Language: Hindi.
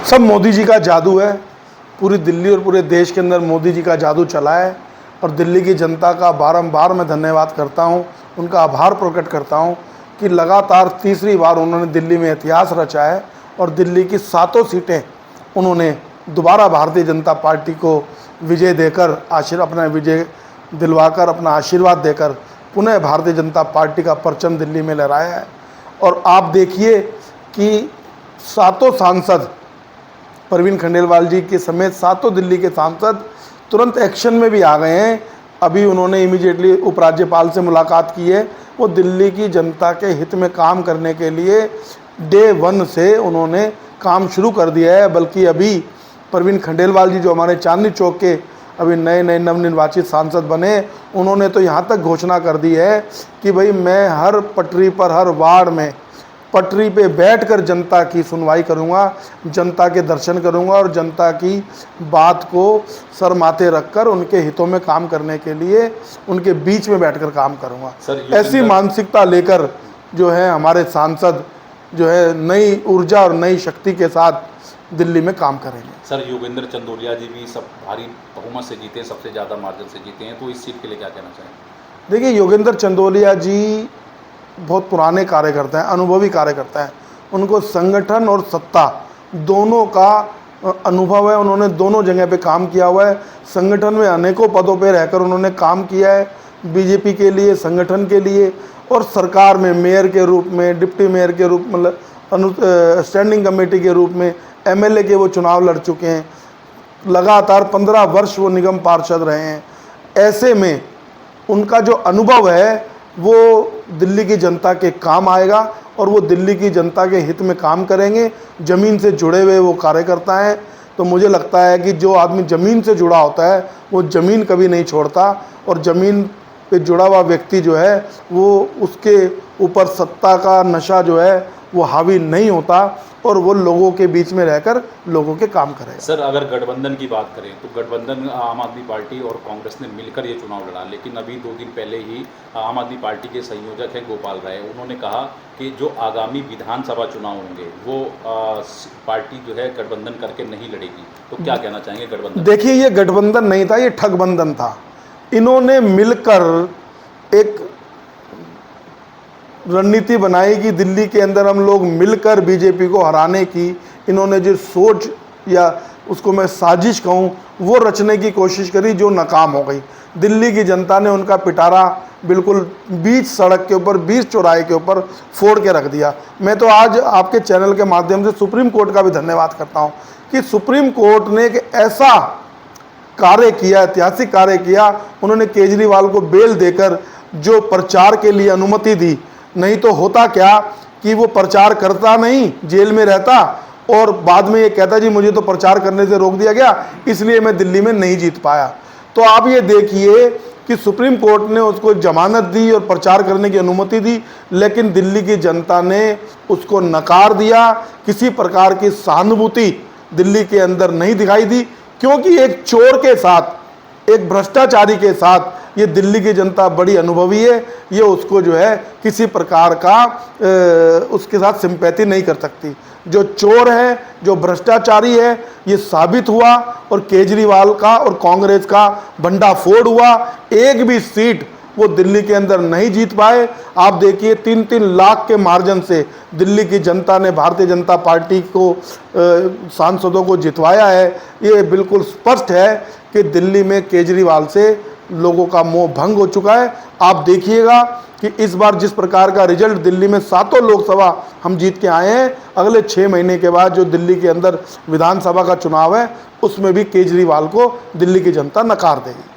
सब मोदी जी का जादू है। पूरी दिल्ली और पूरे देश के अंदर मोदी जी का जादू चला है और दिल्ली की जनता का बारंबार मैं धन्यवाद करता हूं, उनका आभार प्रकट करता हूं कि लगातार तीसरी बार उन्होंने दिल्ली में इतिहास रचा है और दिल्ली की 7 सीटें उन्होंने दोबारा भारतीय जनता पार्टी को विजय देकर अपना विजय दिलवाकर अपना आशीर्वाद देकर पुनः भारतीय जनता पार्टी का परचम दिल्ली में लहराया है। और आप देखिए कि 7 सांसद, परवीन खंडेलवाल जी के समेत 7 दिल्ली के सांसद तुरंत एक्शन में भी आ गए हैं। अभी उन्होंने इमीडिएटली उपराज्यपाल से मुलाकात की है। वो दिल्ली की जनता के हित में काम करने के लिए डे 1 से उन्होंने काम शुरू कर दिया है। बल्कि अभी परवीन खंडेलवाल जी जो हमारे चांदनी चौक के अभी नए नवनिर्वाचित सांसद बने, उन्होंने तो यहाँ तक घोषणा कर दी है कि भाई मैं हर पटरी पर, हर वार्ड में पटरी पे बैठकर जनता की सुनवाई करूंगा, जनता के दर्शन करूंगा और जनता की बात को सर माथे रखकर उनके हितों में काम करने के लिए उनके बीच में बैठकर काम करूंगा। ऐसी मानसिकता लेकर जो है हमारे सांसद जो है नई ऊर्जा और नई शक्ति के साथ दिल्ली में काम करेंगे। सर, योगेंद्र चंदोलिया जी भी सब भारी बहुमत से जीते हैं, सबसे ज़्यादा मार्जिन से जीते हैं, तो इस सीट के लिए क्या कहना चाहेंगे? देखिए, योगेंद्र चंदोलिया जी बहुत पुराने कार्यकर्ता हैं, अनुभवी कार्यकर्ता हैं। उनको संगठन और सत्ता दोनों का अनुभव है। उन्होंने दोनों जगह पे काम किया हुआ है। संगठन में अनेकों पदों पे रहकर उन्होंने काम किया है, बीजेपी के लिए, संगठन के लिए, और सरकार में मेयर के रूप में, डिप्टी मेयर के रूप मतलब स्टैंडिंग कमेटी के रूप में एमएलए के वो चुनाव लड़ चुके हैं। लगातार 15 वर्ष वो निगम पार्षद रहे हैं। ऐसे में उनका जो अनुभव है वो दिल्ली की जनता के काम आएगा और वो दिल्ली की जनता के हित में काम करेंगे। ज़मीन से जुड़े हुए वो कार्यकर्ता हैं, तो मुझे लगता है कि जो आदमी ज़मीन से जुड़ा होता है वो ज़मीन कभी नहीं छोड़ता, और ज़मीन पे जुड़ा हुआ व्यक्ति जो है वो उसके ऊपर सत्ता का नशा जो है वो हावी नहीं होता और वो लोगों के बीच में रहकर लोगों के काम करेगा। सर, अगर गठबंधन की बात करें तो गठबंधन आम आदमी पार्टी और कांग्रेस ने मिलकर ये चुनाव लड़ा, लेकिन अभी 2 दिन पहले ही आम आदमी पार्टी के संयोजक हैं गोपाल राय, उन्होंने कहा कि जो आगामी विधानसभा चुनाव होंगे वो पार्टी जो है गठबंधन करके नहीं लड़ेगी। तो क्या कहना चाहेंगे गठबंधन? देखिए, ये गठबंधन नहीं था, ये ठगबंधन था। इन्होंने मिलकर एक रणनीति बनाई कि दिल्ली के अंदर हम लोग मिलकर बीजेपी को हराने की इन्होंने जो सोच या उसको मैं साजिश कहूँ वो रचने की कोशिश करी, जो नाकाम हो गई। दिल्ली की जनता ने उनका पिटारा बिल्कुल बीच सड़क के ऊपर, बीच चौराहे के ऊपर फोड़ के रख दिया। मैं तो आज आपके चैनल के माध्यम से सुप्रीम कोर्ट का भी धन्यवाद करता हूँ कि सुप्रीम कोर्ट ने एक ऐसा कार्य किया, ऐतिहासिक कार्य किया। उन्होंने केजरीवाल को बेल देकर जो प्रचार के लिए अनुमति दी। नहीं तो होता क्या कि वो प्रचार करता नहीं, जेल में रहता और बाद में ये कहता जी मुझे तो प्रचार करने से रोक दिया गया इसलिए मैं दिल्ली में नहीं जीत पाया। तो आप ये देखिए कि सुप्रीम कोर्ट ने उसको जमानत दी और प्रचार करने की अनुमति दी, लेकिन दिल्ली की जनता ने उसको नकार दिया। किसी प्रकार की सहानुभूति दिल्ली के अंदर नहीं दिखाई दी, क्योंकि एक चोर के साथ, एक भ्रष्टाचारी के साथ ये दिल्ली की जनता बड़ी अनुभवी है। ये उसको जो है किसी प्रकार का उसके साथ सिंपैथी नहीं कर सकती। जो चोर है, जो भ्रष्टाचारी है, ये साबित हुआ और केजरीवाल का और कांग्रेस का भंडाफोड़ हुआ। एक भी सीट वो दिल्ली के अंदर नहीं जीत पाए। आप देखिए 3-3 लाख के मार्जिन से दिल्ली की जनता ने भारतीय जनता पार्टी को सांसदों को जितवाया है। ये बिल्कुल स्पष्ट है कि दिल्ली में केजरीवाल से लोगों का मोह भंग हो चुका है। आप देखिएगा कि इस बार जिस प्रकार का रिजल्ट दिल्ली में 7 लोकसभा हम जीत के आए हैं, अगले 6 महीने के बाद जो दिल्ली के अंदर विधानसभा का चुनाव है उसमें भी केजरीवाल को दिल्ली की जनता नकार देगी।